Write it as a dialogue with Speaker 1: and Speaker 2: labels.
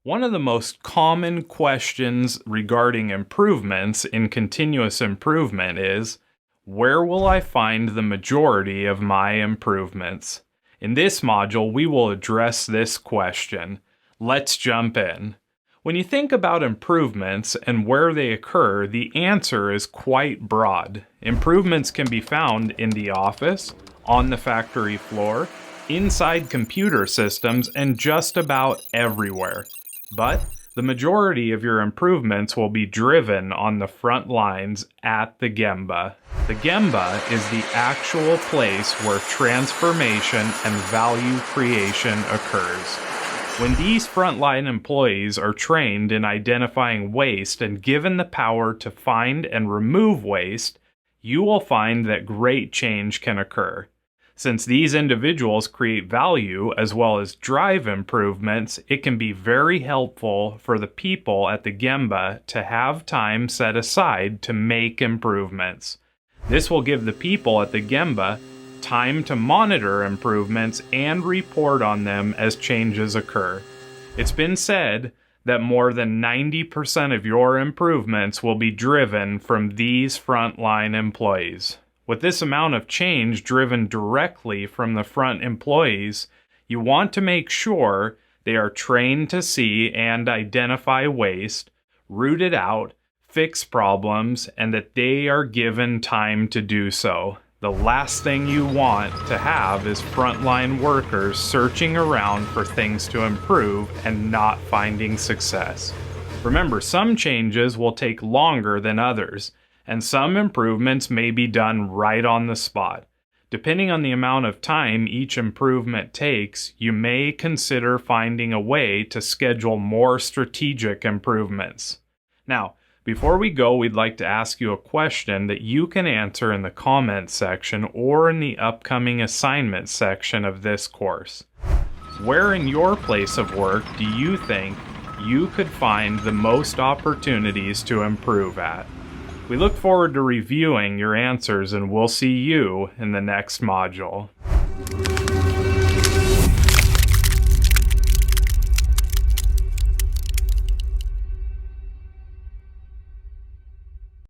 Speaker 1: One of the most common questions regarding improvements in continuous improvement is, where will I find the majority of my improvements? In this module, we will address this question. Let's jump in. When you think about improvements and where they occur, the answer is quite broad. Improvements can be found in the office, on the factory floor, inside computer systems, and just about everywhere. But the majority of your improvements will be driven on the front lines at the Gemba. The Gemba is the actual place where transformation and value creation occurs. When these frontline employees are trained in identifying waste and given the power to find and remove waste, you will find that great change can occur. Since these individuals create value as well as drive improvements, it can be very helpful for the people at the Gemba to have time set aside to make improvements. This will give the people at the Gemba time to monitor improvements and report on them as changes occur. It's been said that more than 90% of your improvements will be driven from these frontline employees. With this amount of change driven directly from the front employees, you want to make sure they are trained to see and identify waste, root it out, fix problems, and that they are given time to do so. The last thing you want to have is frontline workers searching around for things to improve and not finding success. Remember, some changes will take longer than others, and some improvements may be done right on the spot. Depending on the amount of time each improvement takes, you may consider finding a way to schedule more strategic improvements. Now, before we go, we'd like to ask you a question that you can answer in the comments section or in the upcoming assignment section of this course. Where in your place of work do you think you could find the most opportunities to improve at? We look forward to reviewing your answers, and we'll see you in the next module.